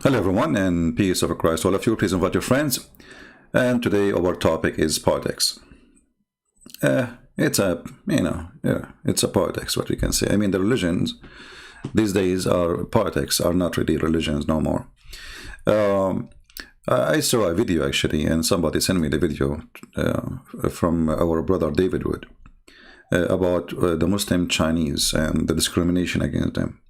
Hello everyone, and peace of Christ all of you. Please invite your friends. And today our topic is politics. It's a, it's a politics, what we can say. I mean, the religions these days are politics, are not really religions no more. I saw a video actually, and somebody sent me the video from our brother David Wood about the Muslim Chinese and the discrimination against them.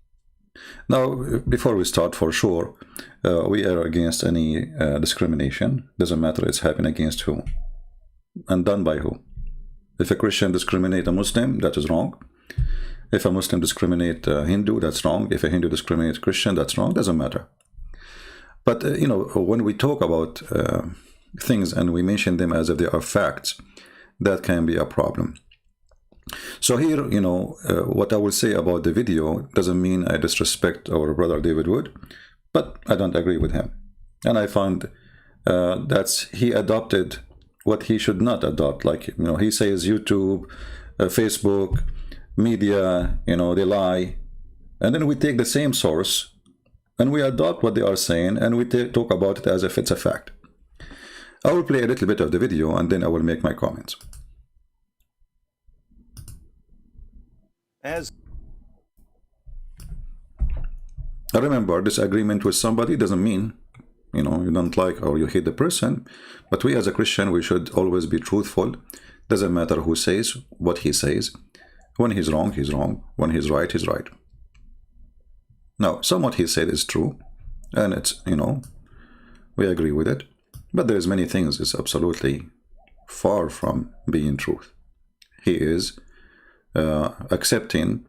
Now, before we start, for sure, we are against any discrimination. Doesn't matter it's happening against who and done by who. If a Christian discriminate a Muslim, that is wrong. If a Muslim discriminate a Hindu, that's wrong. If a Hindu discriminate a Christian, that's wrong. Doesn't matter. But, when we talk about things and we mention them as if they are facts, that can be a problem. So here, what I will say about the video doesn't mean I disrespect our brother David Wood, but I don't agree with him. And I found that he adopted what he should not adopt. Like, he says YouTube, Facebook, media, they lie. And then we take the same source and we adopt what they are saying and we talk about it as if it's a fact. I will play a little bit of the video and then I will make my comments. I remember, disagreement with somebody doesn't mean, you don't like or you hate the person, but we as a Christian, we should always be truthful. Doesn't matter who says what he says. When he's wrong, he's wrong. When he's right, he's right. Now, some what he said is true, and it's, we agree with it, but there's many things is absolutely far from being truth. He is accepting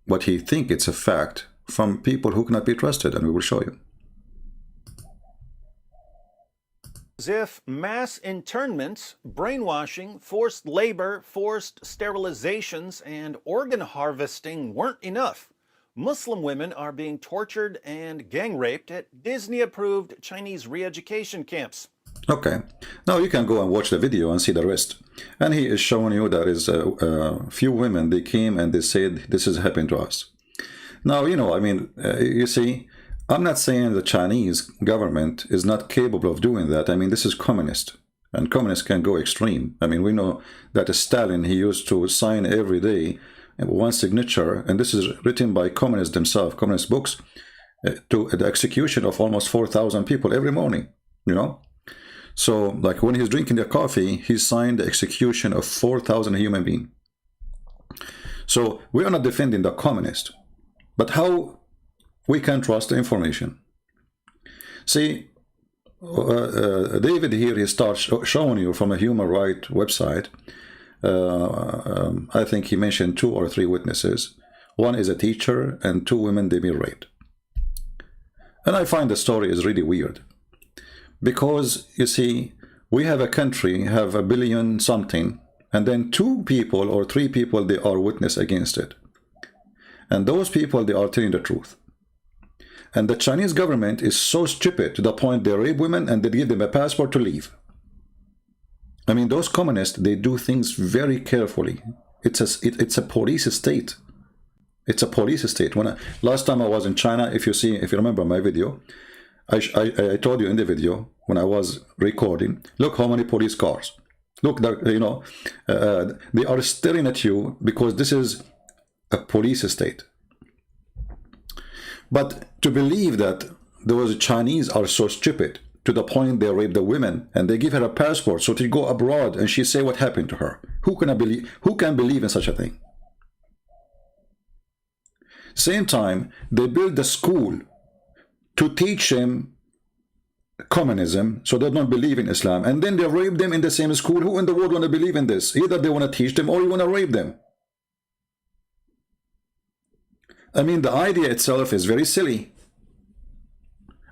what he think it's a fact from people who cannot be trusted, and we will show you. As if mass internments, brainwashing, forced labor, forced sterilizations, and organ harvesting weren't enough. Muslim women are being tortured and gang raped at Disney-approved Chinese re-education camps. Okay, now you can go and watch the video and see the rest. And he is showing you there is a few women, they came and they said, this is happening to us. Now, you see, I'm not saying the Chinese government is not capable of doing that. I mean, this is communist, and communists can go extreme. I mean, we know that Stalin, he used to sign every day one signature, and this is written by communists themselves, communist books, to the execution of almost 4,000 people every morning, So, like when he's drinking the coffee, he signed the execution of 4,000 human beings. So, we are not defending the communist, but how we can trust the information. See, David here, he starts showing you from a human rights website. I think he mentioned 2 or 3 witnesses. One is a teacher and 2 women, they've been raped. And I find the story is really weird. Because, you see, we have a country, have 1 billion something, and then 2 people or 3 people, they are witness against it. And those people, they are telling the truth. And the Chinese government is so stupid to the point they rape women and they give them a passport to leave. I mean, those communists, they do things very carefully. It's a police state. It's a police state. Last time I was in China, if you remember my video, I told you in the video when I was recording, look how many police cars. Look, they are staring at you because this is a police state. But to believe that those Chinese are so stupid to the point they rape the women and they give her a passport so to go abroad and she say what happened to her. Who can believe in such a thing? Same time, they build the school to teach them communism, so they don't believe in Islam, and then they rape them in the same school. Who in the world want to believe in this? Either they want to teach them or you want to rape them. I mean, the idea itself is very silly.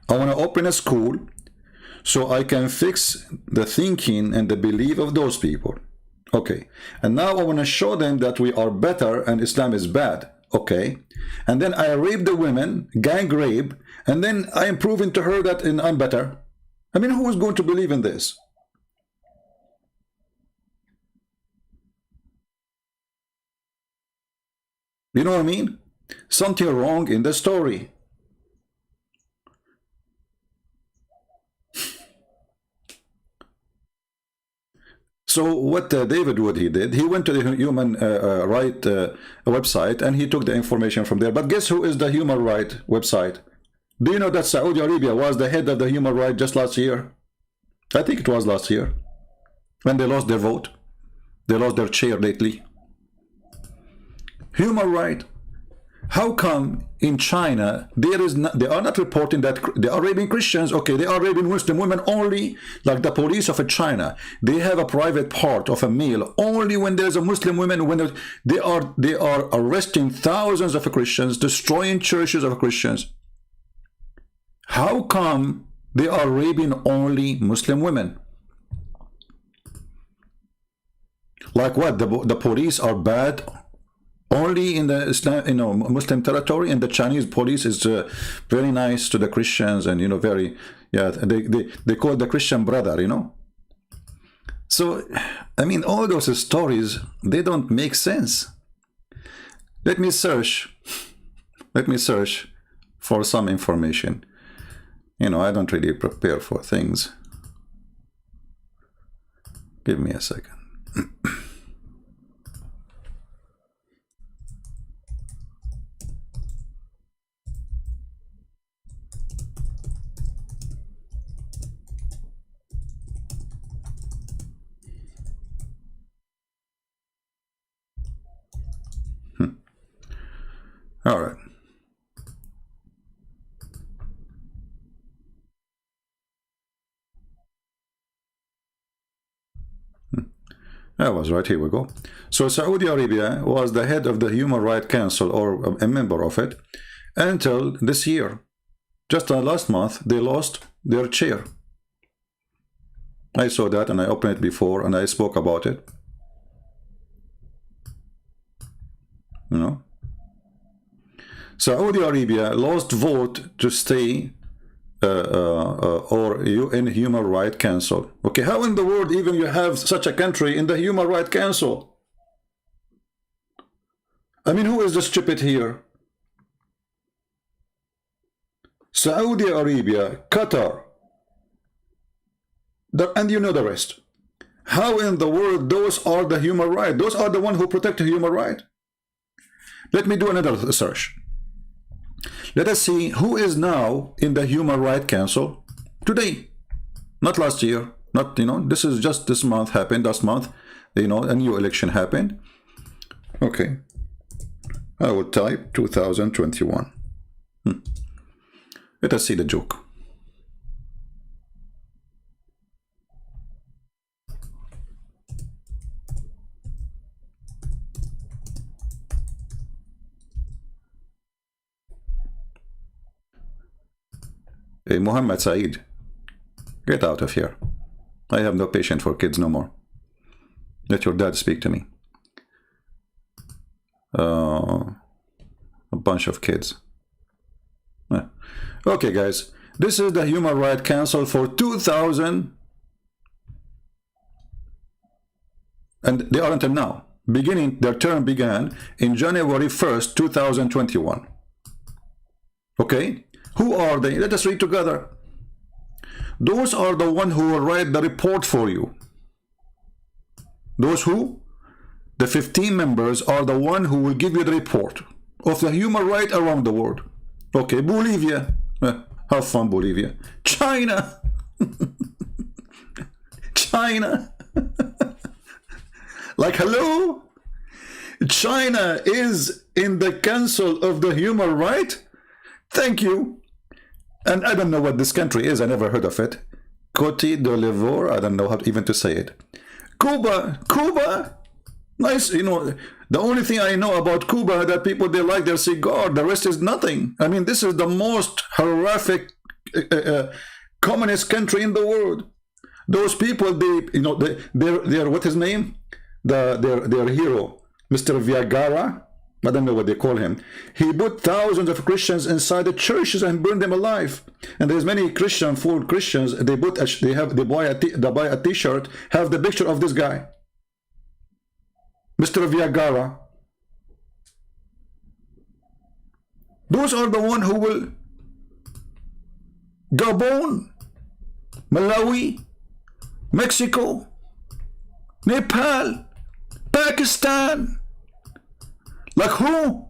I want to open a school so I can fix the thinking and the belief of those people. Okay, and now I want to show them that we are better and Islam is bad. Okay, and then I rape the women, gang rape, and then I am proving to her that I'm better. I mean, who is going to believe in this? You know what I mean? Something wrong in the story. So what David Wood he did, he went to the human right website and he took the information from there. But guess who is the human right website? Do you know that Saudi Arabia was the head of the human right just last year? I think it was last year when they lost their vote. They lost their chair lately. Human right. How come in China there is not, they are not reporting that the Arabian Christians, okay, they are Arabian Muslim women only, like the police of China, they have a private part of a male only when there's a Muslim woman, when they are arresting thousands of Christians, destroying churches of Christians. How come they are raping only Muslim women? Like what? The police are bad only in the Islam, Muslim territory, and the Chinese police is very nice to the Christians, and very, yeah, they call the Christian brother, So, I mean, all those stories, they don't make sense. Let me search for some information. I don't really prepare for things. Give me a second. All right. I was right. Here we go. So Saudi Arabia was the head of the Human Rights Council, or a member of it, until this year. Just last month, they lost their chair. I saw that and I opened it before and I spoke about it. Saudi Arabia lost vote to stay or in Human Rights Council. Okay, how in the world even you have such a country in the Human Rights Council? I mean, who is the stupid here? Saudi Arabia, Qatar, and you know the rest. How in the world those are the human rights? Those are the ones who protect the human right. Let me do another search. Let us see who is now in the Human Rights Council today, not last year, not, this is just this month happened, last month, a new election happened. Okay, I will type 2021. Let us see the joke. Hey, Muhammad Saeed, get out of here. I have no patience for kids no more. Let your dad speak to me. A bunch of kids. Okay, guys. This is the Human Rights Council for 2000. And they are until now. Their term began in January 1st, 2021. Okay? Who are they? Let us read together. Those are the ones who will write the report for you. Those who? The 15 members are the ones who will give you the report of the human rights around the world. Okay, Bolivia. Have fun, Bolivia. China. China. Like, hello? China is in the Council of the Human Rights? Thank you. And I don't know what this country is. I never heard of it. Cote d'Ivoire. I don't know how even to say it. Cuba. Cuba. Nice. The only thing I know about Cuba that people, they like their cigar. The rest is nothing. I mean, this is the most horrific communist country in the world. Those people, they're what his name? Their hero, Mr. Viagara. I don't know what they call him. He put thousands of Christians inside the churches and burned them alive. And there's many full Christians. They buy a T-shirt, have the picture of this guy, Mr. Viagara. Those are the ones who will Gabon, Malawi, Mexico, Nepal, Pakistan. Like who?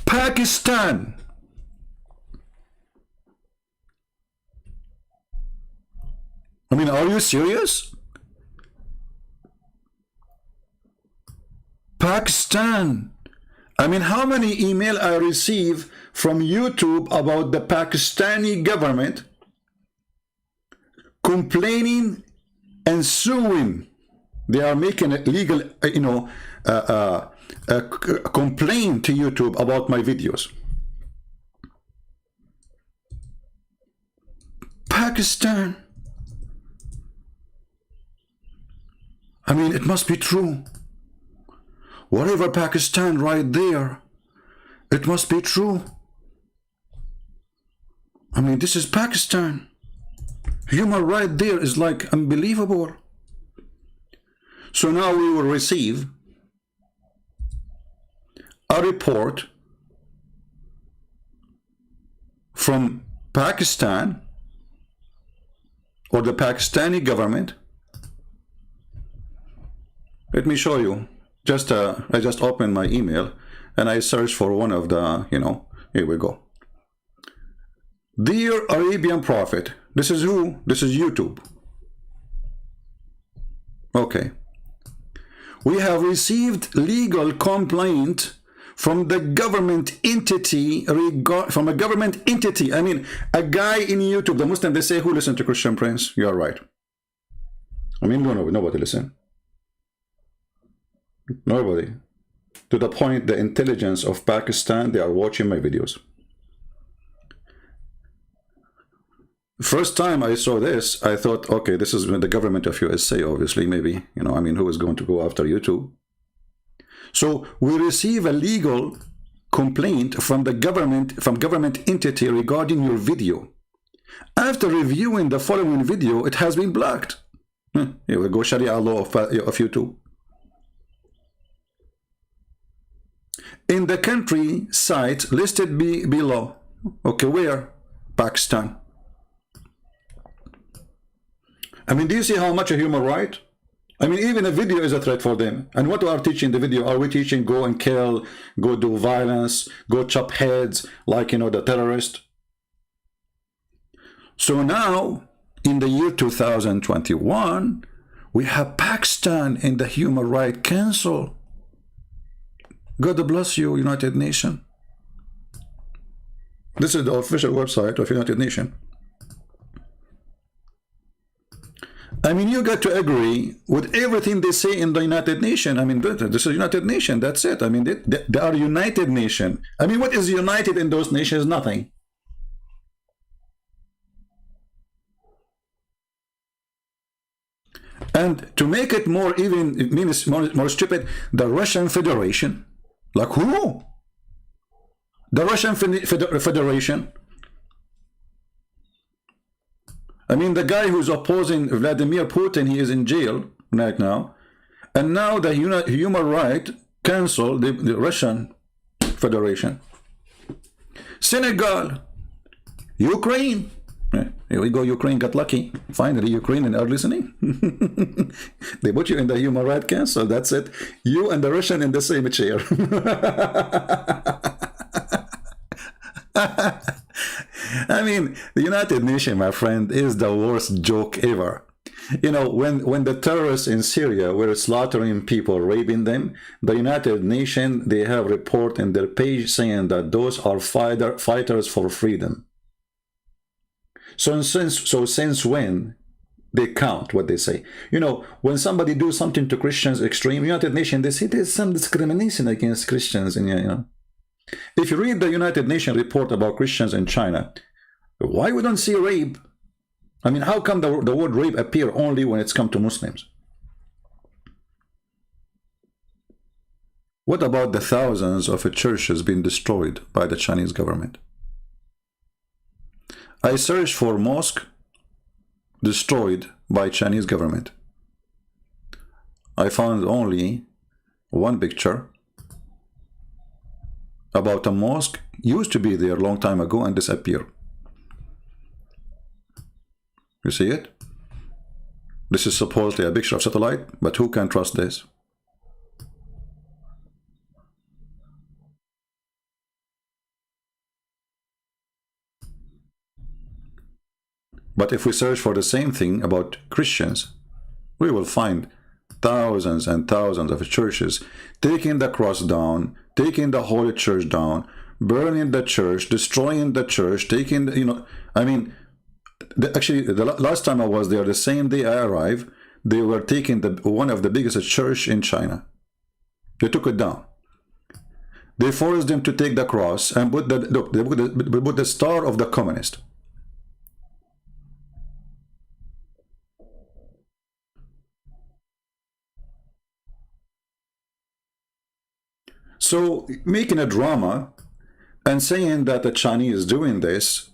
Pakistan. I mean, are you serious? Pakistan. I mean, how many email I receive from YouTube about the Pakistani government complaining and suing. They are making a legal, a complaint to YouTube about my videos. Pakistan. I mean, it must be true. Whatever Pakistan right there, it must be true. I mean, this is Pakistan. Human right there is like unbelievable. So now we will receive a report from Pakistan or the Pakistani government. Let me show you. I just opened my email and I searched for one of the, here we go. Dear Arabian Prophet, this is who? This is YouTube. Okay. We have received legal complaint from the government entity, from a government entity. I mean, a guy in YouTube, the Muslim, they say, who listen to Christian Prince? You are right. I mean, nobody listen. Nobody. To the point, the intelligence of Pakistan, they are watching my videos. First time I saw this, I thought, okay, this is the government of USA, obviously, maybe, who is going to go after YouTube? So we receive a legal complaint from the government, from government entity regarding your video. After reviewing the following video, it has been blocked. Here we go, Sharia law of YouTube. In the country site listed below. Okay, where? Pakistan. I mean, do you see how much a human right? I mean, even a video is a threat for them. And what we are teaching the video? Are we teaching go and kill, go do violence, go chop heads, like, the terrorist? So now, in the year 2021, we have Pakistan in the Human Rights Council. God bless you, United Nations. This is the official website of United Nations. I mean, you got to agree with everything they say in the United Nations. I mean, this is United Nations, that's it. I mean, they are United Nations. I mean, what is united in those nations? Nothing. And to make it more even, it means more stupid, the Russian Federation. Like who? The Russian Federation. I mean, the guy who's opposing Vladimir Putin, he is in jail right now. And now the Human Rights Council, the Russian Federation. Senegal. Ukraine. Here we go, Ukraine got lucky. Finally, Ukrainians are listening. They put you in the Human Rights Council, that's it. You and the Russian in the same chair. I mean, the United Nations, my friend, is the worst joke ever. When the terrorists in Syria were slaughtering people, raping them, the United Nations, they have a report in their page saying that those are fighters for freedom. So since when they count what they say? When somebody do something to Christians extreme, United Nations, they say there's some discrimination against Christians. And if you read the United Nations report about Christians in China, why we don't see rape? I mean, how come the word rape appear only when it's come to Muslims? What about the thousands of churches being destroyed by the Chinese government? I searched for mosque destroyed by Chinese government. I found only one picture about a mosque used to be there a long time ago and disappeared. You see it? This is supposedly a picture of satellite, but who can trust this? But if we search for the same thing about Christians, we will find thousands and thousands of churches taking the cross down, taking the Holy Church down, burning the church, destroying the church, taking, I mean, actually, the last time I was there, the same day I arrived, they were taking one of the biggest church in China. They took it down. They forced them to take the cross and put they put the star of the communist. So making a drama and saying that the Chinese is doing this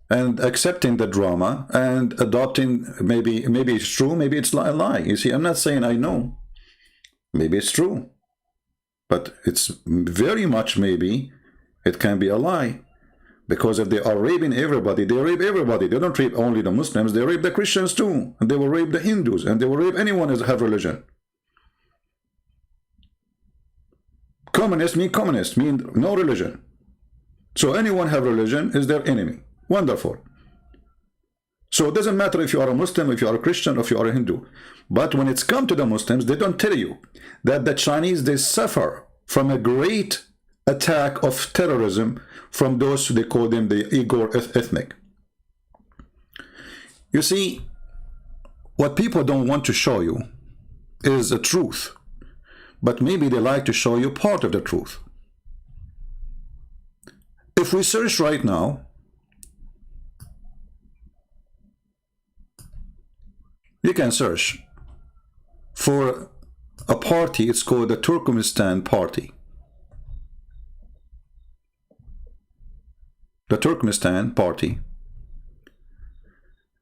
and accepting the drama and adopting, maybe it's true, maybe it's a lie. You see, I'm not saying I know. Maybe it's true. But it's very much maybe it can be a lie. Because if they are raping everybody, they rape everybody. They don't rape only the Muslims, they rape the Christians too. And they will rape the Hindus, and they will rape anyone who has religion. Communist mean no religion. So anyone have religion is their enemy. Wonderful. So it doesn't matter if you are a Muslim, if you are a Christian, or if you are a Hindu. But when it's come to the Muslims, they don't tell you that the Chinese, they suffer from a great attack of terrorism from those, they call them the Uyghur ethnic. You see, what people don't want to show you is the truth. But maybe they like to show you part of the truth. If we search right now, you can search for a party, it's called the Turkmenistan Party. The Turkmenistan Party.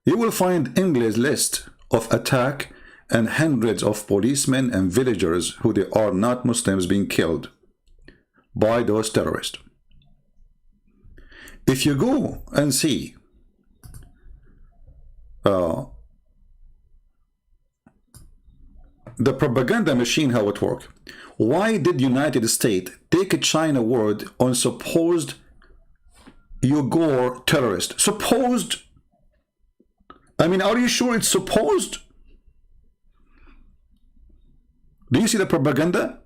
You will find endless list of attack and hundreds of policemen and villagers who they are not Muslims being killed by those terrorists. If you go and see the propaganda machine, how it works, why did United States take a China word on supposed Uyghur terrorist? Supposed? I mean, are you sure it's supposed? Do you see the propaganda?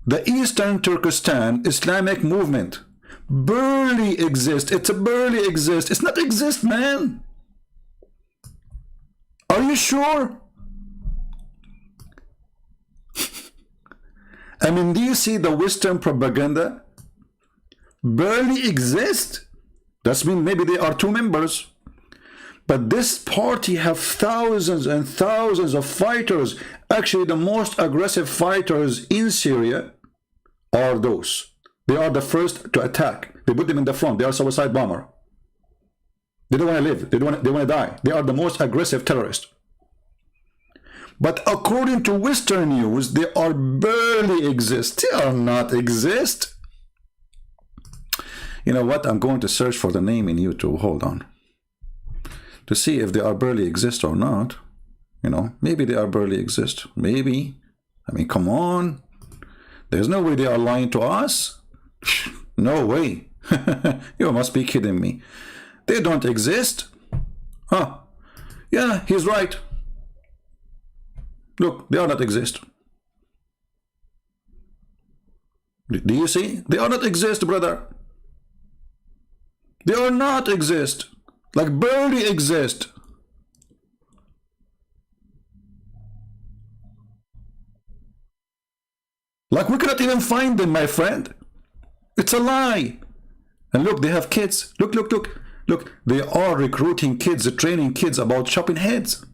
The Eastern Turkestan Islamic movement barely exists. It's a barely exist. It's not exist, man. Are you sure? I mean, do you see the Western propaganda barely exist? That means maybe there are 2 members. But this party have thousands and thousands of fighters. Actually, the most aggressive fighters in Syria are those. They are the first to attack. They put them in the front. They are suicide bomber. They don't want to live. They want to die. They are the most aggressive terrorists. But according to Western news, they are barely exist. They are not exist. You know what? I'm going to search for the name in YouTube. Hold on. To see if they are barely exist or not. You know, maybe they are barely exist. Maybe. I mean, come on. There's no way they are lying to us. No way. You must be kidding me. They don't exist. Huh. Yeah, he's right. Look, they are not exist. Do you see? They are not exist, brother. They are not exist. Like barely exist. Like we cannot even find them, my friend. It's a lie. And look, they have kids. Look, look, look. Look, they are recruiting kids, training kids about chopping heads.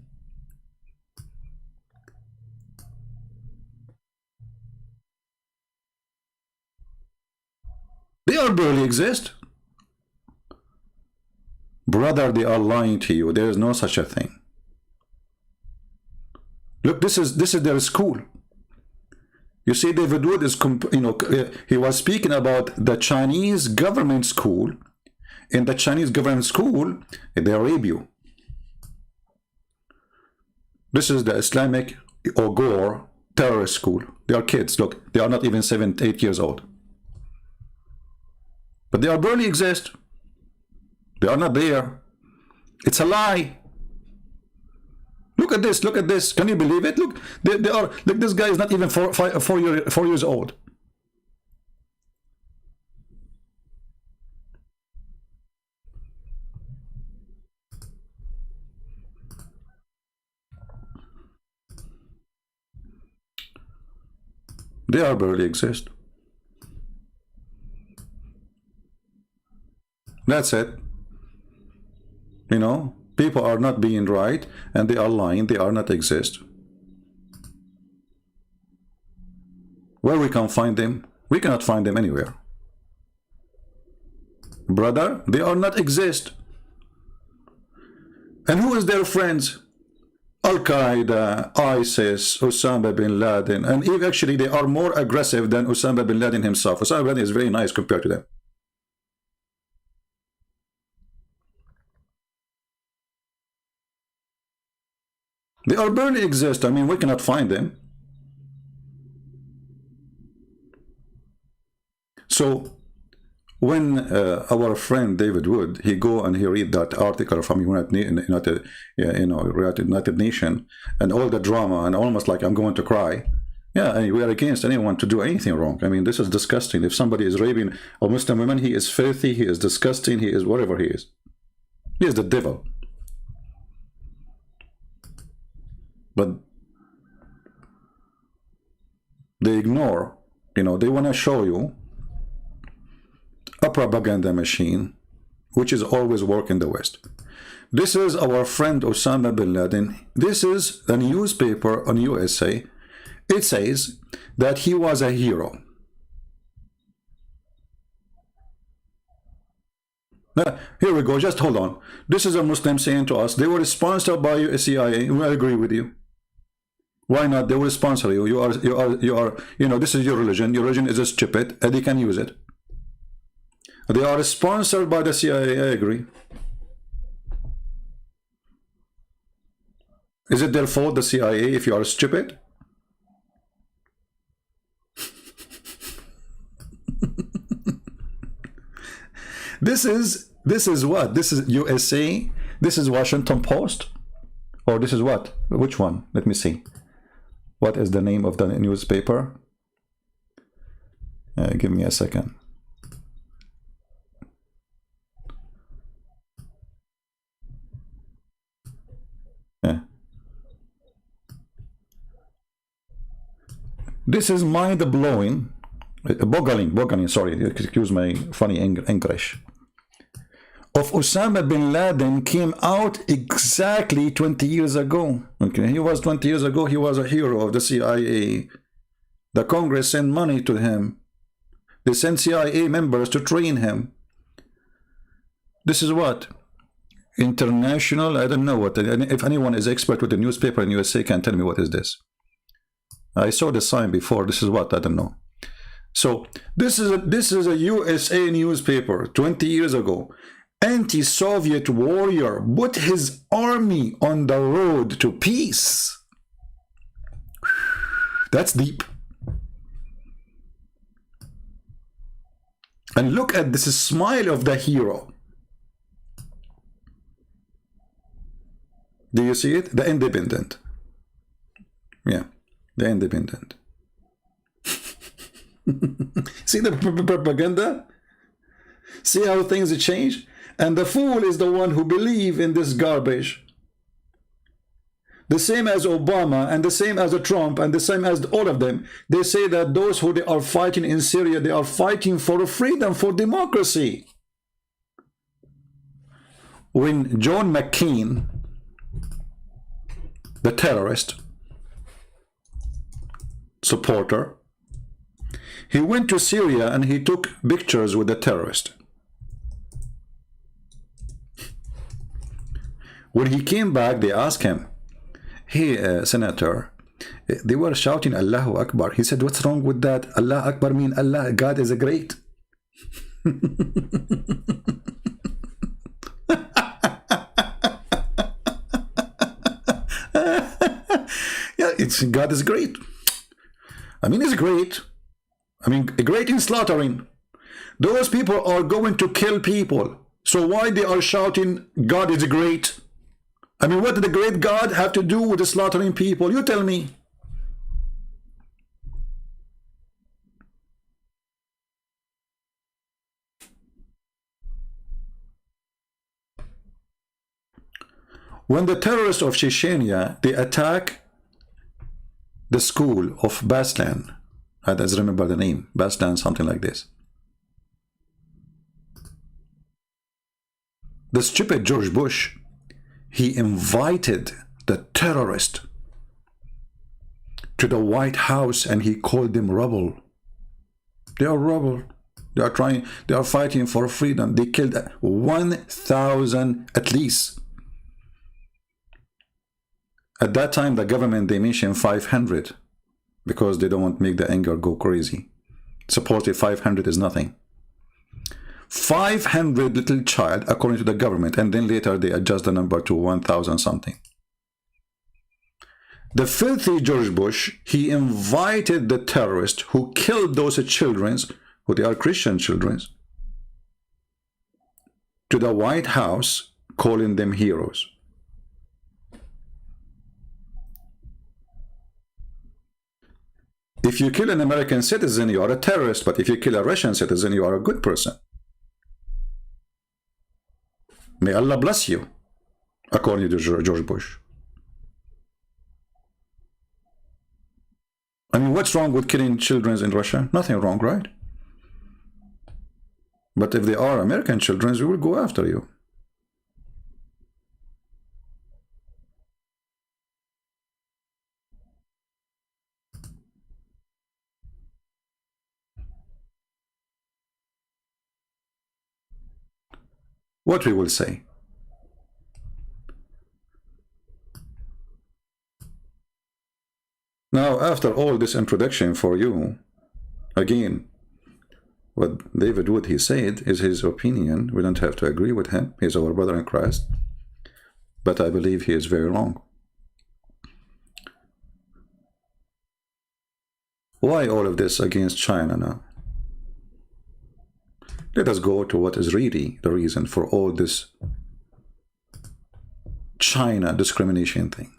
They are barely exist. Brother, they are lying to you. There is no such a thing. Look, this is their school. You see, David Wood is, he was speaking about the Chinese government school. In the Chinese government school, they rape you. This is the Islamic Ogor terrorist school. They are kids. Look, they are not even 7, 8 years old. But they are barely exist. They are not there. It's a lie. Look at this. Look at this. Can you believe it? Look, they are. Look, this guy is not even 4 years old. They are barely exist. That's it. You know, people are not being right and they are lying. They are not exist. Where we can find them? We cannot find them anywhere. Brother, they are not exist. And who is their friends? Al-Qaeda, ISIS, Osama bin Laden, and even actually they are more aggressive than Osama bin Laden himself. Osama bin Laden is very nice compared to them. They are barely exist. I mean, we cannot find them. So when our friend David Wood, he go and he read that article from United Nation and all the drama and almost like I'm going to cry. Yeah, and we are against anyone to do anything wrong. I mean, this is disgusting. If somebody is raping a Muslim woman, he is filthy, he is disgusting, he is whatever he is. He is the devil. But they ignore, they want to show you a propaganda machine, which is always work in the West. This is our friend Osama bin Laden. This is a newspaper on USA. It says that he was a hero. Now, here we go. Just hold on. This is a Muslim saying to us, they were sponsored by CIA. I agree with you. Why not? They will sponsor you. You are, this is your religion. Your religion is stupid, and they can use it. They are sponsored by the CIA. I agree. Is it their fault, the CIA, if you are stupid? This is what? This is USA? This is Washington Post? Or this is what? Which one? Let me see. What is the name of the newspaper? Give me a second. This is mind-blowing, boggling, sorry, excuse my funny English. Of Osama bin Laden came out exactly 20 years ago. Okay, he was 20 years ago, he was a hero of the CIA. The Congress sent money to him. They sent CIA members to train him. This is what? International, I don't know what. If anyone is expert with the newspaper in USA can tell me what is this. I saw the sign before. This is what? I don't know. So this is a USA newspaper 20 years ago. Anti-Soviet warrior put his army on the road to peace. That's deep. And look at this smile of the hero. Do you see it? The Independent. Yeah. The Independent. See the propaganda? See how things change? And the fool is the one who believes in this garbage. The same as Obama and the same as Trump and the same as all of them. They say that those who they are fighting in Syria, they are fighting for freedom, for democracy. When John McCain, the terrorist supporter, he went to Syria and he took pictures with the terrorist. When he came back, they asked him, hey, Senator, they were shouting Allahu Akbar. He said, what's wrong with that? Allah Akbar means Allah, God is a great. God is great. I mean, he's great. I mean, great in slaughtering. Those people are going to kill people. So why they are shouting, God is great? I mean, what did the great God have to do with the slaughtering people? You tell me. When the terrorists of Chechnya, they attack the school of Baslan, I don't remember the name, Baslan, something like this. The stupid George Bush, he invited the terrorist to the White House and he called them rebel. They are rebel. They are fighting for freedom. They killed 1,000 at least. At that time, the government, they mentioned 500 because they don't want to make the anger go crazy. Supposedly 500 is nothing. 500 little child, according to the government, and then later they adjust the number to 1,000 something. The filthy George Bush, he invited the terrorists who killed those children, who they are Christian children, to the White House, calling them heroes. If you kill an American citizen, you are a terrorist, but if you kill a Russian citizen, you are a good person. May Allah bless you, according to George Bush. I mean, what's wrong with killing children in Russia? Nothing wrong, right? But if they are American children, we will go after you. What we will say. Now, after all this introduction for you, again, what David Wood, he said, is his opinion. We don't have to agree with him. He's our brother in Christ. But I believe he is very wrong. Why all of this against China now? Let us go to what is really the reason for all this China discrimination thing.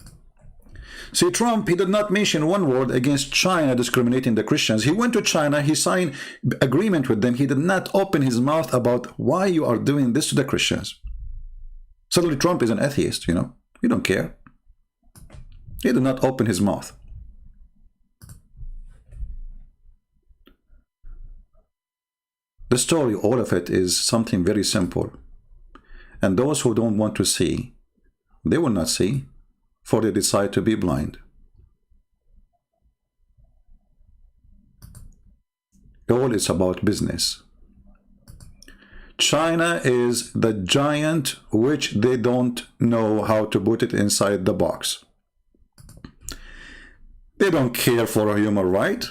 See, Trump, he did not mention one word against China discriminating the Christians. He went to China, he signed agreement with them. He did not open his mouth about why you are doing this to the Christians. Suddenly Trump is an atheist, you know. He don't care. He did not open his mouth. The story, all of it, is something very simple. And those who don't want to see, they will not see, for they decide to be blind. All is about business. China is the giant which they don't know how to put it inside the box. They don't care for a human right.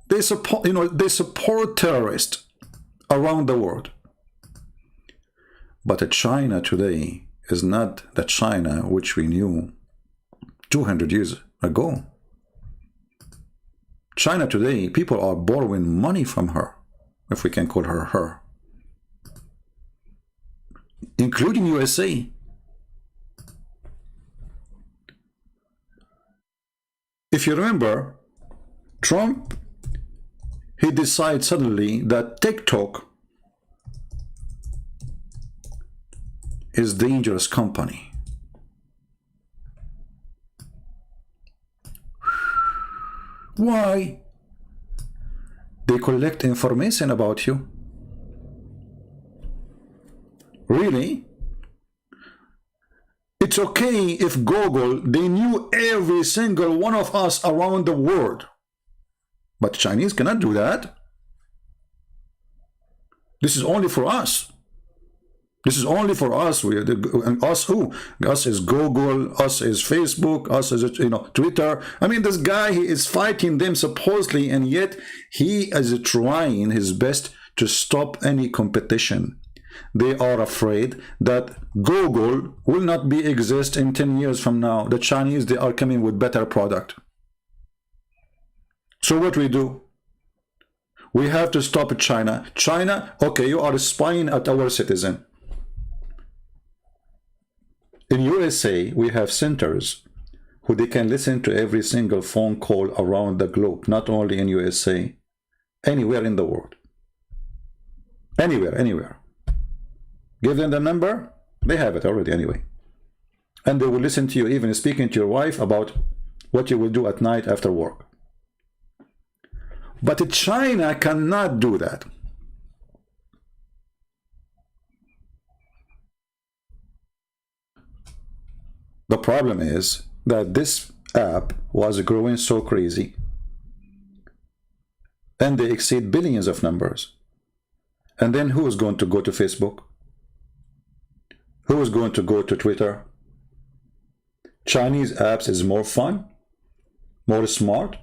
They support, they support terrorists around the world. But China today is not the China which we knew 200 years ago. China today, people are borrowing money from her, if we can call her her, including USA. If you remember, Trump, he decided suddenly that TikTok is dangerous company. Why? They collect information about you. Really? It's okay if Google, they knew every single one of us around the world. But Chinese cannot do that. This is only for us. This is only for us. And us who? Us is Google, us is Facebook, us is Twitter. I mean, this guy, he is fighting them supposedly, and yet he is trying his best to stop any competition. they are afraid that Google will not be exist in 10 years from now. The Chinese, they are coming with better product. So what we do? We have to stop China. China, okay, you are spying at our citizen. In USA, we have centers who they can listen to every single phone call around the globe, not only in USA, anywhere in the world. Anywhere. Give them the number, they have it already anyway. And they will listen to you, even speaking to your wife about what you will do at night after work. But China cannot do that. The problem is that this app was growing so crazy, and they exceed billions of numbers. And then who is going to go to Facebook? Who is going to go to Twitter? Chinese apps is more fun, more smart,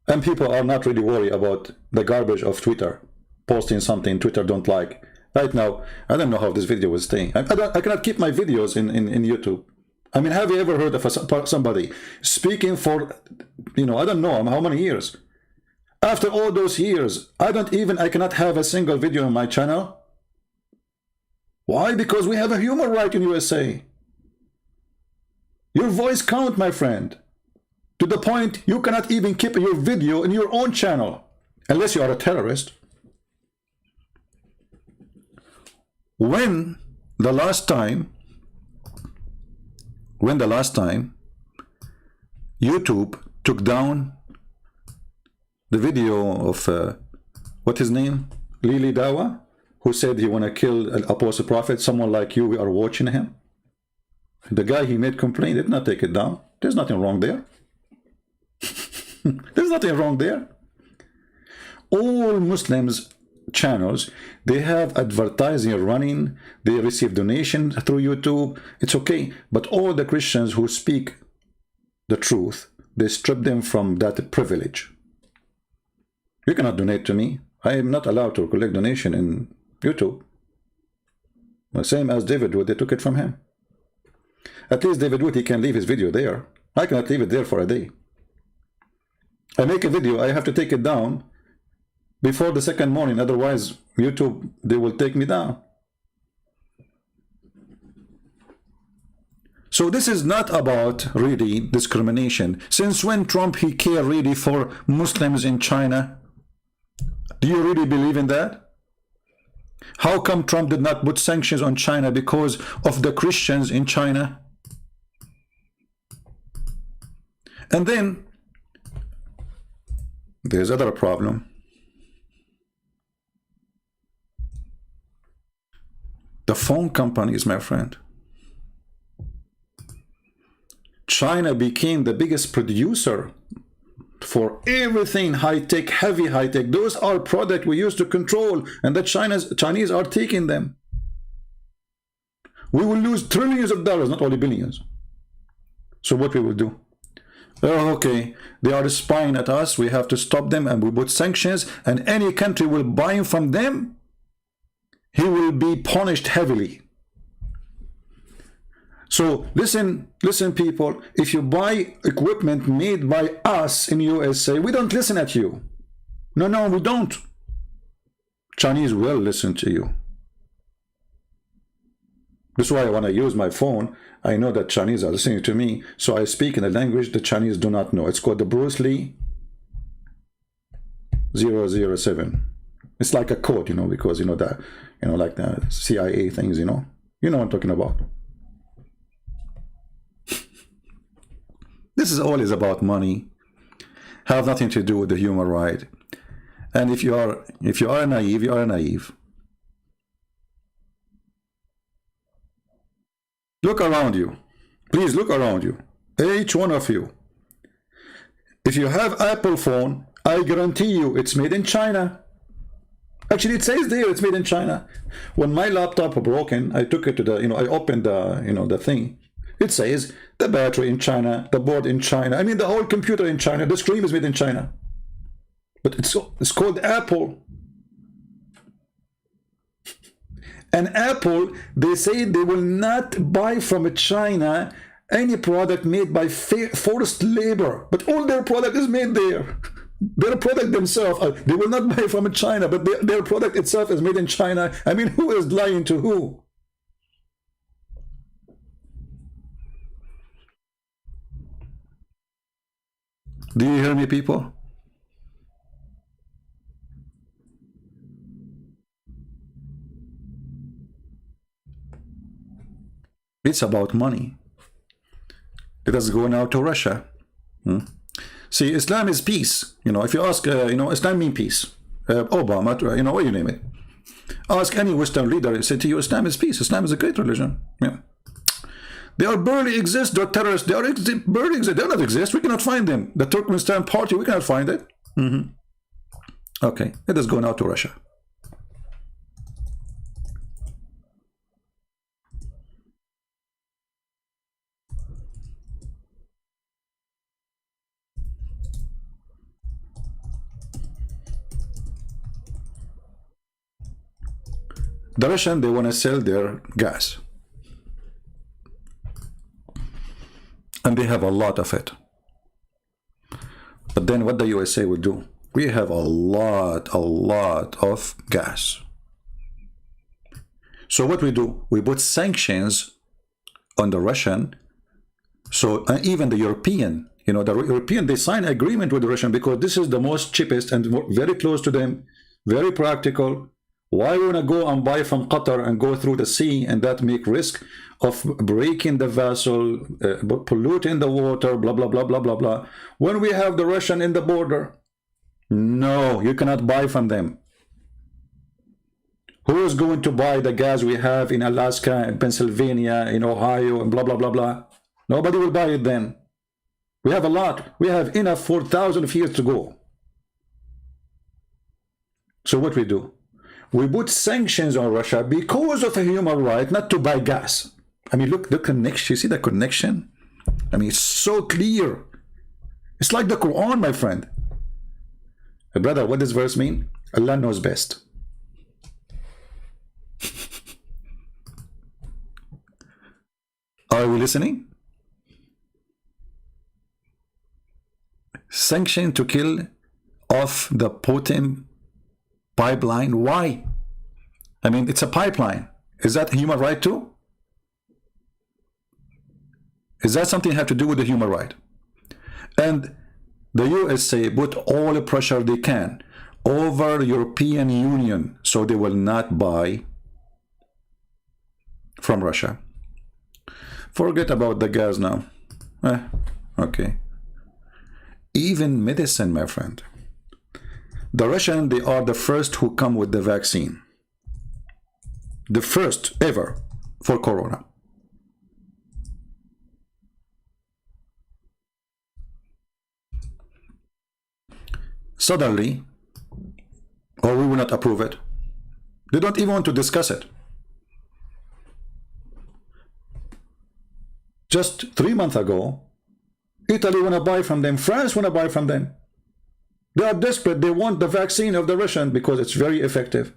and people are not really worried about the garbage of Twitter, posting something Twitter don't like. Right now, I don't know how this video is staying. I cannot keep my videos in YouTube. I mean, have you ever heard of somebody speaking for, I don't know how many years? After all those years, I cannot have a single video on my channel. Why? Because we have a human right in USA. Your voice count, my friend. To the point you cannot even keep your video in your own channel, unless you are a terrorist. When the last time YouTube took down the video of what his name, Lily Dawa, who said he want to kill an Apostle Prophet, someone like you, we are watching him. The guy he made complaint did not take it down. There's nothing wrong there. There's nothing wrong there. All Muslims channels, they have advertising running, they receive donation through YouTube, it's okay. But all the Christians who speak the truth, they strip them from that privilege. You cannot donate to me. I am not allowed to collect donation in YouTube. The same as David Wood, they took it from him. At least David Wood, he can leave his video there. I cannot leave it there for a day. I make a video, I have to take it down before the second morning, otherwise YouTube, they will take me down. So this is not about really discrimination. Since when Trump, he care really for Muslims in China? Do you really believe in that? How come Trump did not put sanctions on China because of the Christians in China? And then there's another problem. The phone companies, my friend. China became the biggest producer for everything high-tech, heavy high-tech. Those are products we used to control, and the Chinese are taking them. We will lose trillions of dollars, not only billions. So what we will do? Oh, okay, they are spying at us, we have to stop them, and we put sanctions, and any country will buy from them, he will be punished heavily. So listen people, if you buy equipment made by us in USA, we don't listen at you. No, we don't. Chinese will listen to you. That's why I want to use my phone. I know that Chinese are listening to me, so I speak in a language the Chinese do not know. It's called the Bruce Lee 007. It's like a code, because that, like the CIA things, you know what I'm talking about. This is always about money, have nothing to do with the human right. And if you are naive, you are naive. Look around you. Please look around you. Each one of you. If you have Apple phone, I guarantee you it's made in China. Actually, it says there it's made in China. When my laptop broken, I took it to the, I opened the, the thing. It says the battery in China, the board in China. I mean, the whole computer in China. The screen is made in China. But it's called Apple. And Apple, they say they will not buy from China any product made by forced labor, but all their product is made there. Their product themselves, they will not buy from China, but their product itself is made in China. I mean, who is lying to who? Do you hear me, people? It's about money. Let us go now to Russia. See, Islam is peace. You know, if you ask, Islam means peace. Obama, what you name it. Ask any Western leader, say to you, Islam is peace. Islam is a great religion. Yeah. They are barely exist. They're terrorists. They are barely exist. They do not exist. We cannot find them. The Turkmenistan party, we cannot find it. Okay, let us go now to Russia. The Russian, they want to sell their gas. And they have a lot of it. But then what the USA will do? We have a lot of gas. So what we do? We put sanctions on the Russian. So even the European, the European, they sign agreement with the Russian because this is the most cheapest and very close to them, very practical. Why want to go and buy from Qatar and go through the sea and that make risk of breaking the vessel, polluting the water, blah, blah, blah, blah, blah, blah. When we have the Russian in the border, no, you cannot buy from them. Who is going to buy the gas we have in Alaska, in Pennsylvania, in Ohio, and blah, blah, blah, blah? Nobody will buy it then. We have a lot. We have enough for thousands of years to go. So what we do? We put sanctions on Russia because of a human right not to buy gas. I mean, look, the connection. You see the connection? I mean, it's so clear. It's like the Quran, my friend. Brother, what does verse mean? Allah knows best. Are we listening? Sanction to kill off the Putin pipeline. Why? I mean, it's a pipeline. Is that human right too? Is that something have to do with the human right? And the USA put all the pressure they can over the European Union so they will not buy from Russia. Forget about the gas now. Okay. Even medicine, my friend. The Russians, they are the first who come with the vaccine. The first ever for corona. Suddenly, or we will not approve it. They don't even want to discuss it. Just 3 months ago, Italy want to buy from them. France want to buy from them. They are desperate. They want the vaccine of the Russian because it's very effective.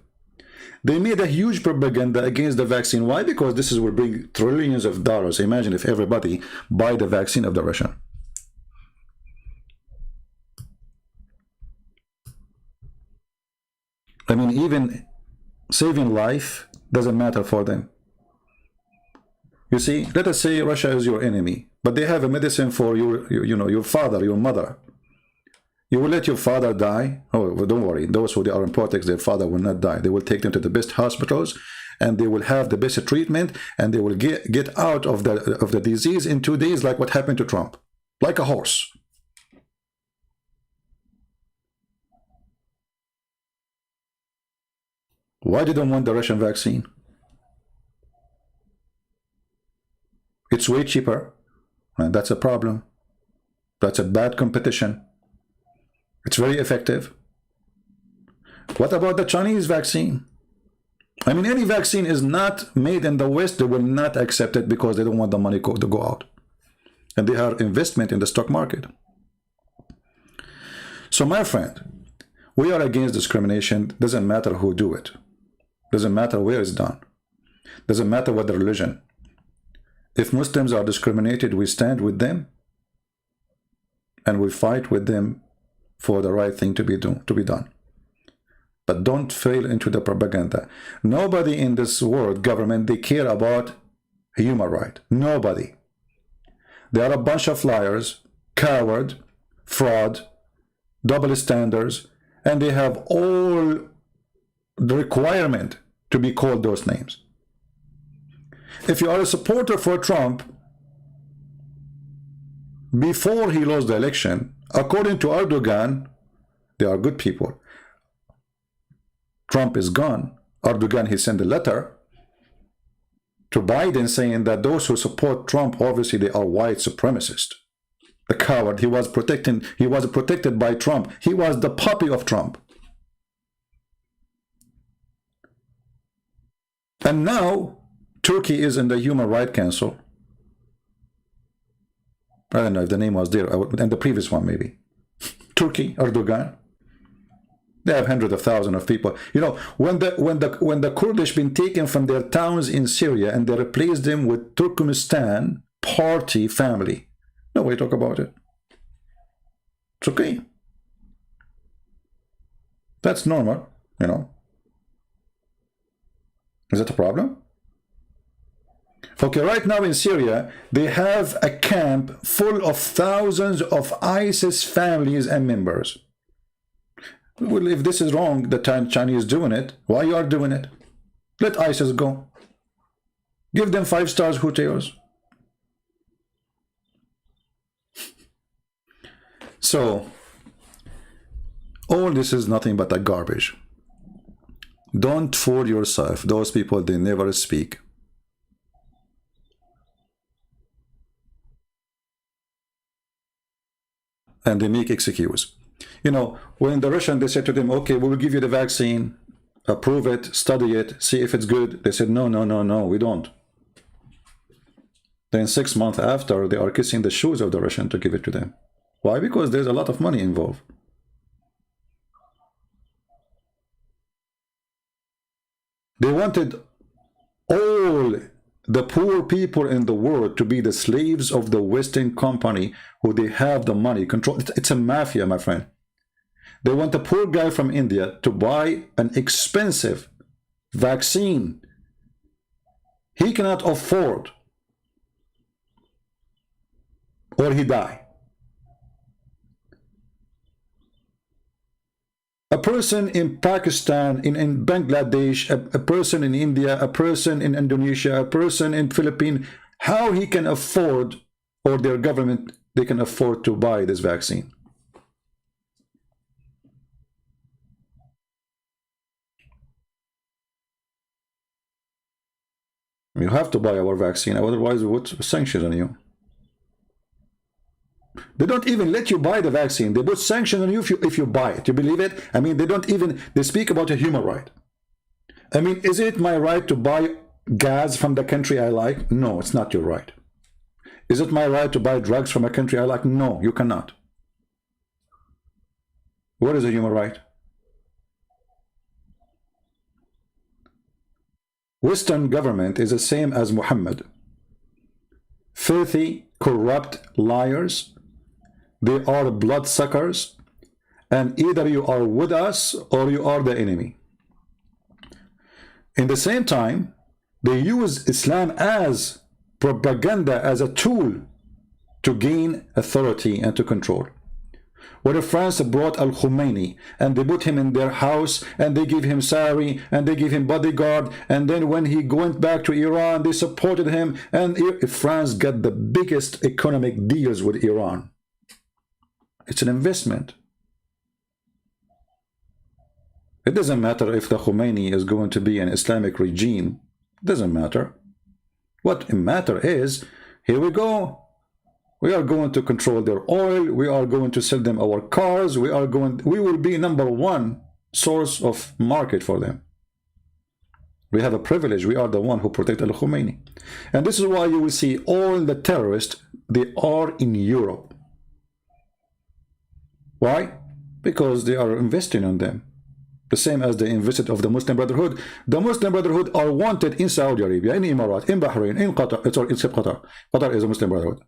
They made a huge propaganda against the vaccine. Why? Because this will bring trillions of dollars. Imagine if everybody buy the vaccine of the Russian. I mean, even saving life doesn't matter for them. You see, let us say Russia is your enemy, but they have a medicine for your father, your mother. You will let your father die? Oh, well, don't worry. Those who are in politics, their father will not die. They will take them to the best hospitals, and they will have the best treatment, and they will get out of the disease in 2 days, like what happened to Trump, like a horse. Why did they want the Russian vaccine? It's way cheaper, and that's a problem. That's a bad competition. It's very effective. What about the Chinese vaccine? I mean, any vaccine is not made in the West, they will not accept it because they don't want the money to go out. And they have investment in the stock market. So my friend, we are against discrimination. Doesn't matter who do it. Doesn't matter where it's done. Doesn't matter what the religion. If Muslims are discriminated, we stand with them and we fight with them for the right thing to be done. But don't fail into the propaganda. Nobody in this world government, they care about human right. Nobody. They are a bunch of liars, coward, fraud, double standards, and they have all the requirement to be called those names. If you are a supporter for Trump, before he lost the election, according to Erdogan, they are good people. Trump is gone. Erdogan, he sent a letter to Biden saying that those who support Trump, obviously they are white supremacists. The coward, he was protected by Trump. He was the puppy of Trump. And now Turkey is in the Human Rights Council. I don't know if the name was there, and the previous one maybe. Turkey, Erdogan. They have hundreds of thousands of people. You know, when the Kurdish been taken from their towns in Syria and they replaced them with Turkmenistan party family, nobody talk about it. It's okay. That's normal, you know. Is that a problem? Okay, right now in Syria, they have a camp full of thousands of ISIS families and members. Well, if this is wrong, the Chinese doing it, why you are doing it? Let ISIS go. Give them 5-star hotels. So, all this is nothing but a garbage. Don't fool yourself. Those people, they never speak. And they make excuse. You know, when the Russian, they said to them, okay, we will give you the vaccine, approve it, study it, see if it's good. They said, no, no, no, no, we don't. Then 6 months after, they are kissing the shoes of the Russian to give it to them. Why? Because there's a lot of money involved. They wanted all the poor people in the world to be the slaves of the Western company who they have the money control. It's a mafia, my friend. They want the poor guy from India to buy an expensive vaccine he cannot afford, or he die. A person in Pakistan, in Bangladesh, a person in India, a person in Indonesia, a person in Philippines, how he can afford, or their government, they can afford to buy this vaccine? You have to buy our vaccine, otherwise we would sanction on you. They don't even let you buy the vaccine. They put sanction on you if you buy it. You believe it? I mean, they don't even, they speak about a human right. I mean, is it my right to buy gas from the country I like? No, it's not your right. Is it my right to buy drugs from a country I like? No, you cannot. What is a human right? Western government is the same as Muhammad. Filthy, corrupt liars. They are bloodsuckers, and either you are with us or you are the enemy. In the same time, they use Islam as propaganda, as a tool to gain authority and to control. When France brought Al-Khomeini and they put him in their house and they give him salary and they give him bodyguard, and then when he went back to Iran, they supported him, and France got the biggest economic deals with Iran. It's an investment. It doesn't matter if the Khomeini is going to be an Islamic regime. It doesn't matter. What matters is, here we go. We are going to control their oil. We are going to sell them our cars. We will be #1 source of market for them. We have a privilege. We are the one who protect Al-Khomeini. And this is why you will see all the terrorists, they are in Europe. Why? Because they are investing on them. The same as the invested of the Muslim Brotherhood. The Muslim Brotherhood are wanted in Saudi Arabia, in Emirates, in Bahrain, in Qatar. Sorry, except Qatar. Qatar is a Muslim Brotherhood.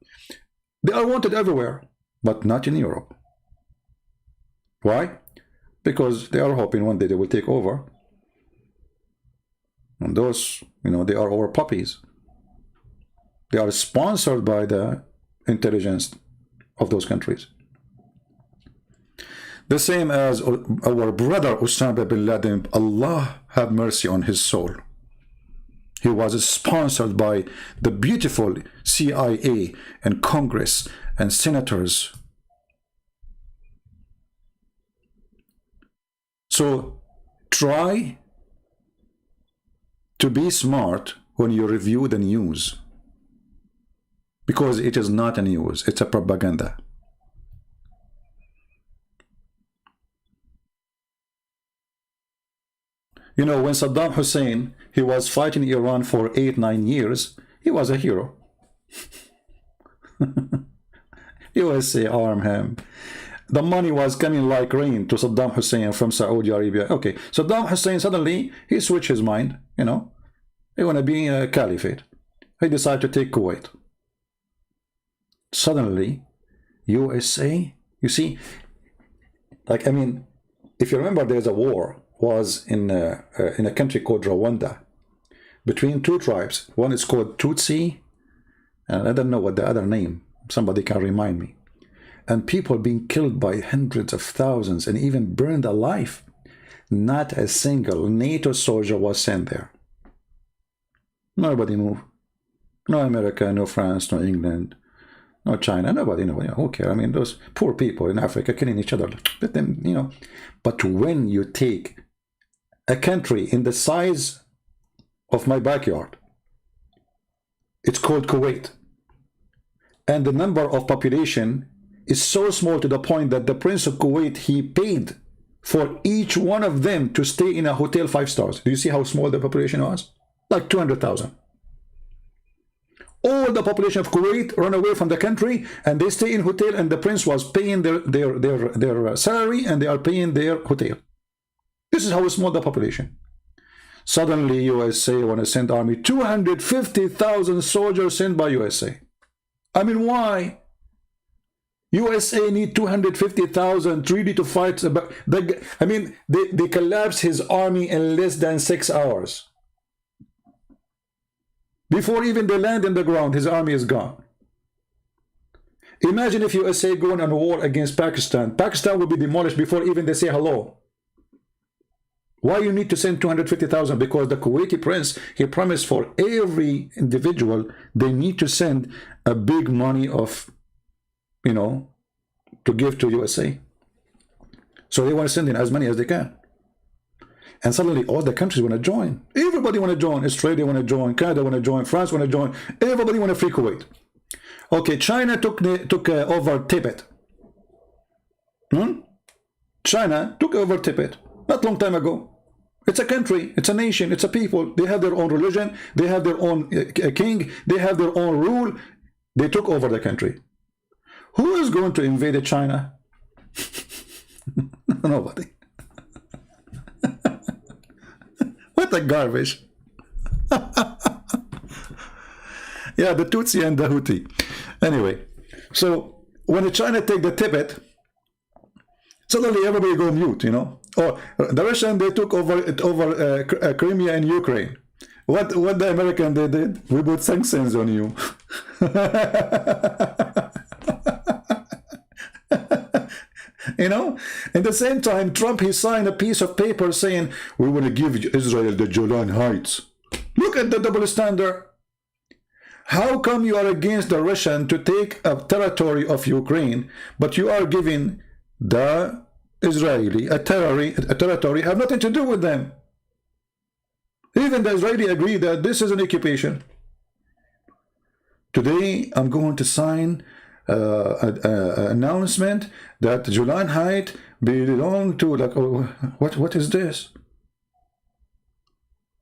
They are wanted everywhere, but not in Europe. Why? Because they are hoping one day they will take over. And those, they are our puppies. They are sponsored by the intelligence of those countries. The same as our brother Osama bin Laden, Allah have mercy on his soul. He was sponsored by the beautiful CIA and Congress and senators. So try to be smart when you review the news, because it is not a news, it's a propaganda. When Saddam Hussein, he was fighting Iran for 8-9 years, he was a hero. USA armed him. The money was coming like rain to Saddam Hussein from Saudi Arabia. Okay, Saddam Hussein suddenly, he switched his mind, He want to be a caliphate. He decided to take Kuwait. Suddenly, USA, you see, if you remember, there's a war was in a country called Rwanda between two tribes. One is called Tutsi, and I don't know what the other name. Somebody can remind me. And people being killed by hundreds of thousands and even burned alive. Not a single NATO soldier was sent there. Nobody moved. No America, no France, no England, no China, nobody, who cares? Those poor people in Africa killing each other. Let them, But when you take a country in the size of my backyard, it's called Kuwait, and the number of population is so small to the point that the Prince of Kuwait, he paid for each one of them to stay in a hotel 5 stars. Do you see how small the population was? Like 200,000. All the population of Kuwait run away from the country and they stay in hotel, and the prince was paying their salary and they are paying their hotel. This is how small the population. Suddenly USA want to send army. 250,000 soldiers sent by USA. Why? USA need 250,000 ready to fight. They collapse his army in less than 6 hours. Before even they land in the ground, his army is gone. Imagine if USA going on a war against Pakistan. Pakistan will be demolished before even they say hello. Why you need to send 250,000? Because the Kuwaiti prince, he promised for every individual, they need to send a big money of, to give to USA. So they want to send in as many as they can. And suddenly all the countries want to join. Everybody want to join. Australia want to join. Canada want to join. France want to join. Everybody want to free Kuwait. Okay, China took over Tibet. China took over Tibet not long time ago. It's a country. It's a nation. It's a people. They have their own religion. They have their own king. They have their own rule. They took over the country. Who is going to invade China? Nobody. What a garbage. Yeah, the Tutsi and the Houthi. Anyway, so when China take the Tibet, suddenly everybody go mute, Or the Russian, they took over Crimea and Ukraine. What the American they did? We put sanctions on you. In the same time, Trump, he signed a piece of paper saying, we want to give Israel the Golan Heights. Look at the double standard. How come you are against the Russian to take a territory of Ukraine, but you are giving the Israeli a territory have nothing to do with them? Even the Israeli agree that this is an occupation. Today, I'm going to sign an announcement that Golan Heights belong to, what is this?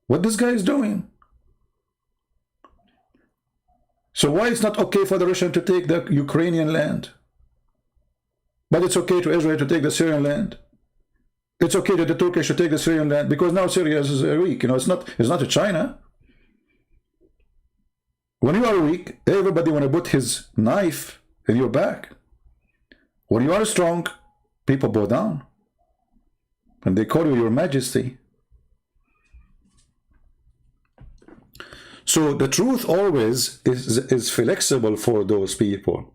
What this guy is doing? So why it's not okay for the Russian to take the Ukrainian land, but it's okay to Israel to take the Syrian land? It's okay that the Turkish should take the Syrian land because now Syria is weak. It's not China. When you are weak, everybody want to put his knife in your back. When you are strong, people bow down. And they call you your majesty. So the truth always is flexible for those people.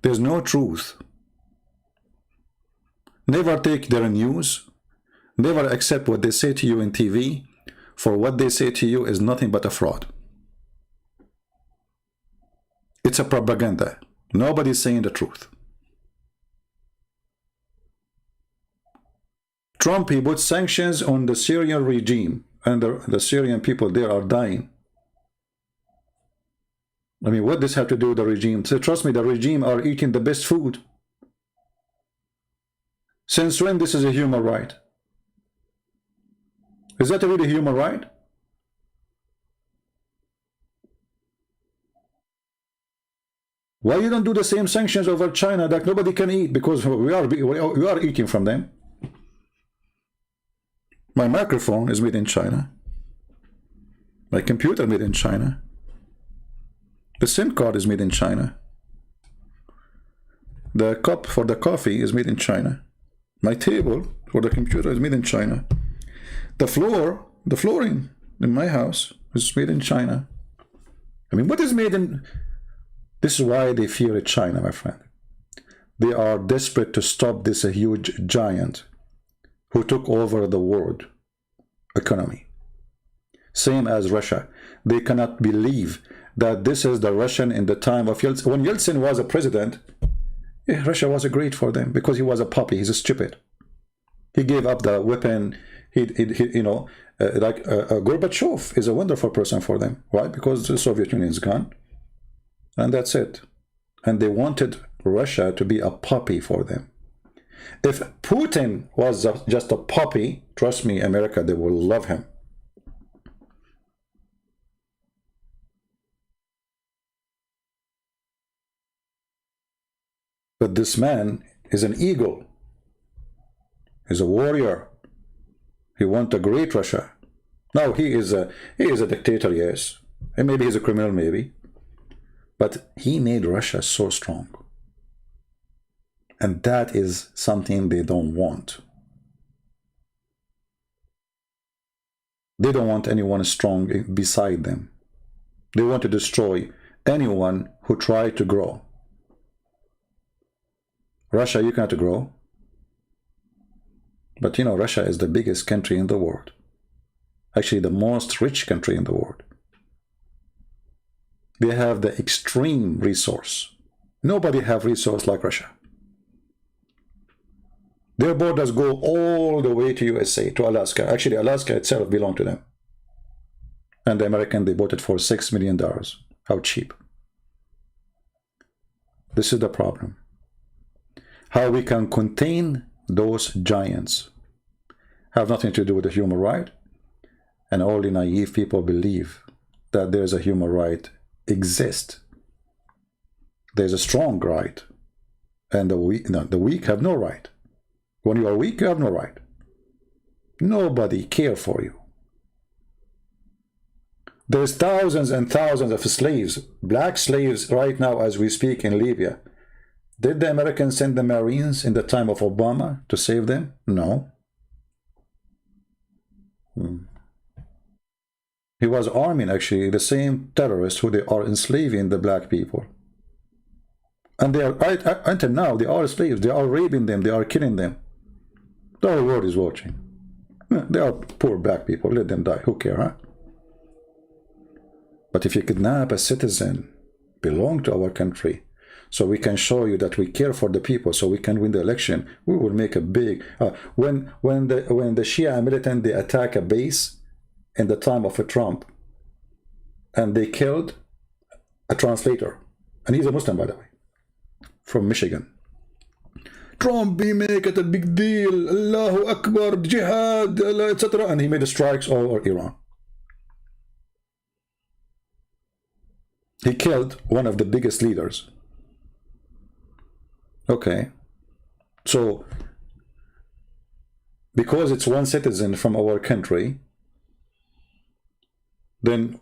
There's no truth. Never take their news. Never accept what they say to you in TV, for what they say to you is nothing but a fraud. It's a propaganda. Nobody's saying the truth. Trump, he put sanctions on the Syrian regime, and the Syrian people there are dying. I mean, what does this have to do with the regime? So trust me, the regime are eating the best food. Since when this is a human right? Is that really a human right? Why you don't do the same sanctions over China that nobody can eat because we are eating from them? My microphone is made in China. My computer made in China. The SIM card is made in China. The cup for the coffee is made in China. My table for the computer is made in China. The flooring in my house is made in China. I mean, what is made in... This is why they fear China, my friend. They are desperate to stop this huge giant who took over the world economy. Same as Russia. They cannot believe that this is the Russian in the time of Yeltsin. When Yeltsin was a president, yeah, Russia was great for them because he was a puppy. He's a stupid. He gave up the weapon. Gorbachev is a wonderful person for them. Why? Because the Soviet Union is gone. And that's it. And they wanted Russia to be a puppy for them. If Putin was just a puppy, trust me, America, they will love him. But this man is an eagle. He's a warrior. He wants a great Russia. Now he is a dictator, yes. And maybe he's a criminal, maybe. But he made Russia so strong. And that is something they don't want. They don't want anyone strong beside them. They want to destroy anyone who tried to grow. Russia, you cannot grow. But Russia is the biggest country in the world. Actually, the most rich country in the world. They have the extreme resource. Nobody have resource like Russia. Their borders go all the way to USA, to Alaska. Actually, Alaska itself belonged to them. And the American, they bought it for $6 million. How cheap. This is the problem. How we can contain those giants. Have nothing to do with the human right. And only naive people believe that there's a human right exist. There's a strong right. And the weak have no right. When you are weak, you have no right. Nobody care for you. There's thousands and thousands of slaves, black slaves right now as we speak in Libya. Did the Americans send the Marines in the time of Obama to save them? No. He was arming actually the same terrorists who they are enslaving the black people. And they are, until now, they are slaves. They are raping them. They are killing them. The whole world is watching. They are poor black people. Let them die. Who cares, huh? But if you kidnap a citizen, belong to our country, so we can show you that we care for the people, so we can win the election, we will make a big... when the Shia militant, they attack a base in the time of a Trump, and they killed a translator, and he's a Muslim, by the way, from Michigan. Trump, he make it a big deal, Allahu Akbar, jihad, etc. And he made strikes all over Iran. He killed one of the biggest leaders. Okay. So, because it's one citizen from our country, then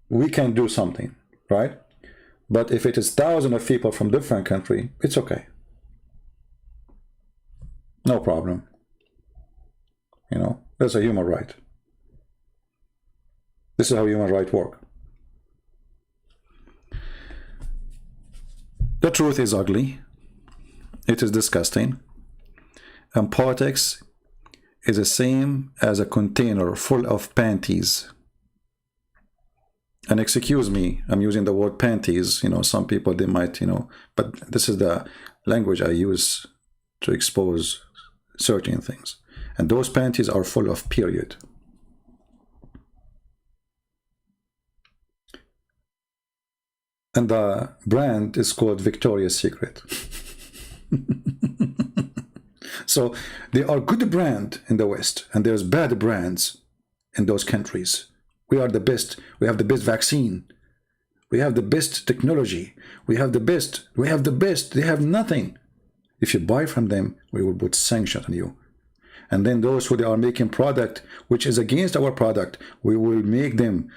we can do something, right? But if it is thousands of people from different country, it's okay. No problem. You know, that's a human right. This is how human rights work. The truth is ugly. It is disgusting. And politics is the same as a container full of panties. And excuse me, I'm using the word panties. You know, some people, they might, you know, but this is the language I use to expose certain things. And those panties are full of period. And the brand is called Victoria's Secret. So there are good brands in the West, and there's bad brands in those countries. We are the best. We have the best vaccine. We have the best technology. We have the best. We have the best. They have nothing. If you buy from them, we will put sanctions on you. And then those who they are making product which is against our product, we will make them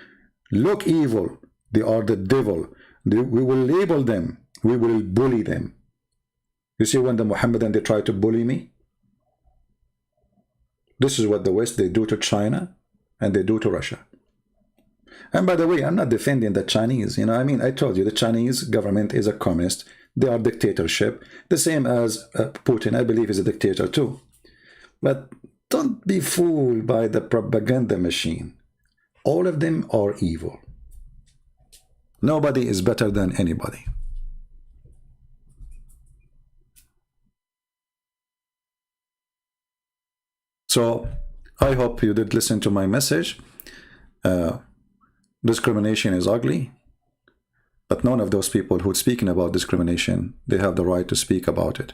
look evil. They are the devil. We will label them. We will bully them. You see, when the Mohammedan, they try to bully me, this is what the West, they do to China and they do to Russia. And by the way, I'm not defending the Chinese. You know, I mean, I told you the Chinese government is a communist. They are dictatorship. The same as Putin, I believe, is a dictator too. But don't be fooled by the propaganda machine. All of them are evil. Nobody is better than anybody. So I hope you did listen to my message. Discrimination is ugly, but none of those people who are speaking about discrimination, they have the right to speak about it.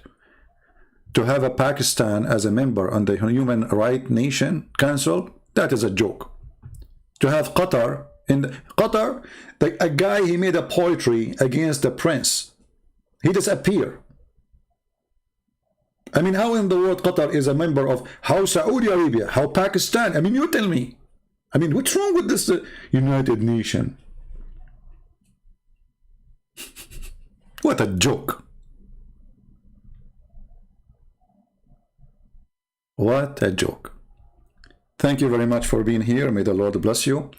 To have a Pakistan as a member on the Human Rights Nation Council, that is a joke. To have Qatar, a guy, he made a poetry against the prince. He disappeared. I mean, how in the world Qatar is a member of, how Saudi Arabia, how Pakistan? I mean, you tell me. I mean, what's wrong with this United Nation? What a joke. What a joke. Thank you very much for being here. May the Lord bless you.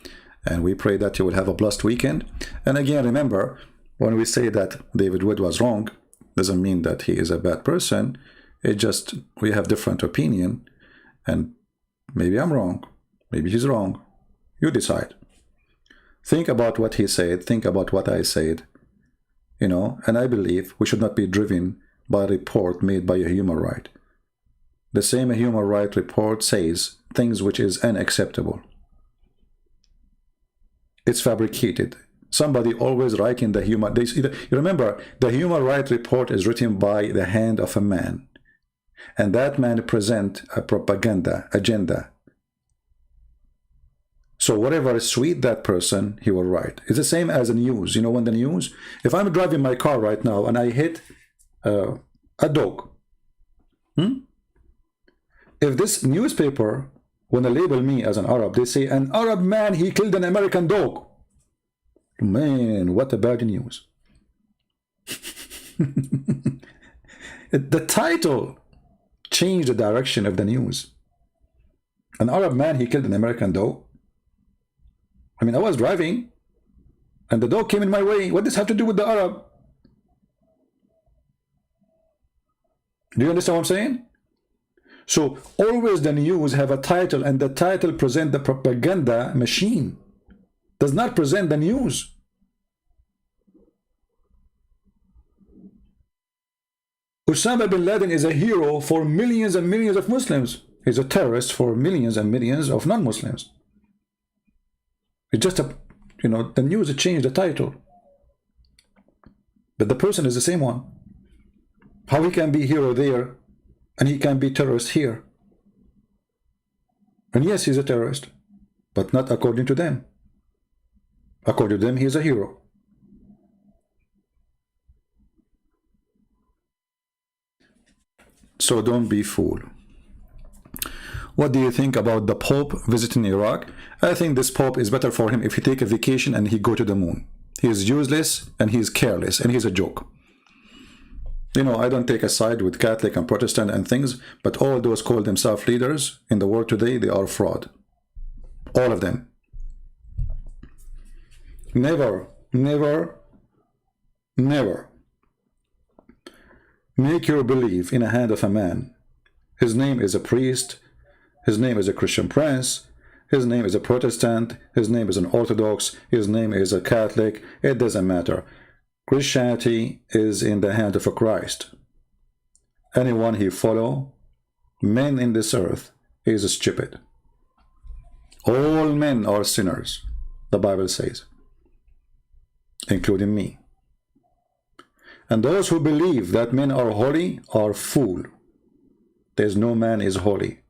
And we pray that you will have a blessed weekend. And again, remember, when we say that David Wood was wrong, doesn't mean that he is a bad person. It just, we have different opinion. And maybe I'm wrong. Maybe he's wrong. You decide. Think about what he said. Think about what I said. You know, and I believe we should not be driven by a report made by a human right. The same human rights report says things which is unacceptable. It's fabricated. Somebody always writing the human... you remember, the human rights report is written by the hand of a man. And that man present a propaganda agenda. So whatever is sweet that person, he will write. It's the same as the news. You know, when the news... If I'm driving my car right now and I hit a dog... If this newspaper, when they label me as an Arab, they say, an Arab man, he killed an American dog. Man, what a bad news. The title changed the direction of the news. An Arab man, he killed an American dog. I mean, I was driving, and the dog came in my way. What does this have to do with the Arab? Do you understand what I'm saying? So always the news have a title, and the title present the propaganda machine. Does not present the news. Osama bin Laden is a hero for millions and millions of Muslims. He's a terrorist for millions and millions of non-Muslims. It's just a, you know, the news changed the title. But the person is the same one. How he can be hero there and he can be terrorist here? And yes, he's a terrorist, but not according to them. According to them, he is a hero. So don't be fooled. What do you think about the Pope visiting Iraq? I think this Pope is better for him if he take a vacation and he go to the moon. He is useless and he is careless and he's a joke. You know, I don't take a side with Catholic and Protestant and things, but all those call themselves leaders in the world today, they are fraud. All of them. Never, never, never make your belief in the hand of a man. His name is a priest, his name is a Christian prince, his name is a Protestant, his name is an Orthodox, his name is a Catholic, it doesn't matter. Christianity is in the hand of a Christ. Anyone he follow, men in this earth, is stupid. All men are sinners, the Bible says, including me. And those who believe that men are holy are fool. There's no man is holy,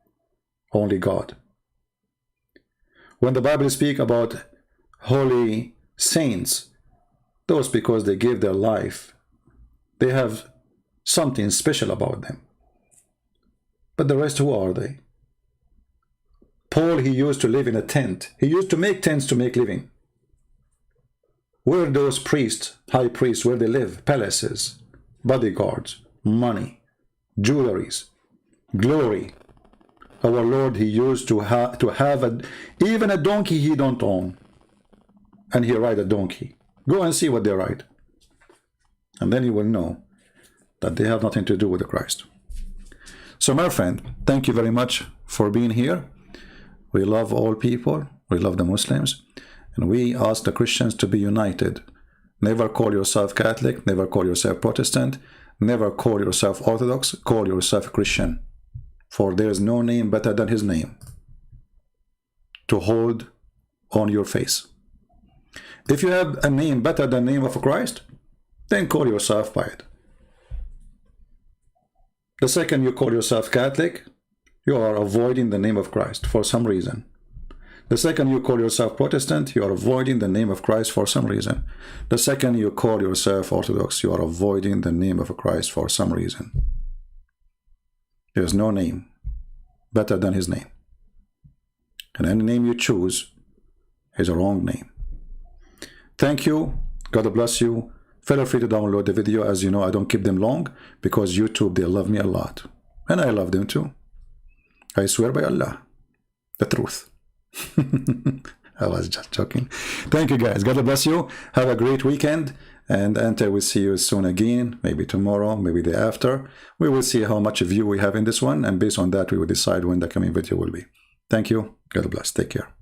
only God. When the Bible speaks about holy saints, those because they give their life, they have something special about them. But the rest, who are they? Paul, he used to live in a tent. He used to make tents to make living. Where those priests, high priests, where they live? Palaces, bodyguards, money, jewelries, glory. Our Lord, he used to have even a donkey he don't own. And he ride a donkey. Go and see what they ride. And then you will know that they have nothing to do with the Christ. So my friend, thank you very much for being here. We love all people. We love the Muslims. And we ask the Christians to be united. Never call yourself Catholic. Never call yourself Protestant. Never call yourself Orthodox. Call yourself Christian. For there is no name better than his name to hold on your face. If you have a name better than the name of Christ, then call yourself by it. The second you call yourself Catholic, you are avoiding the name of Christ for some reason. The second you call yourself Protestant, you are avoiding the name of Christ for some reason. The second you call yourself Orthodox, you are avoiding the name of Christ for some reason. There is no name better than his name. And any name you choose is a wrong name. Thank you. God bless you. Feel free to download the video. As you know, I don't keep them long because YouTube, they love me a lot. And I love them too. I swear by Allah, the truth. I was just joking. Thank you guys. God bless you. Have a great weekend. And until we see you soon again, maybe tomorrow, maybe the after, we will see how much view we have in this one. And based on that, we will decide when the coming video will be. Thank you. God bless. Take care.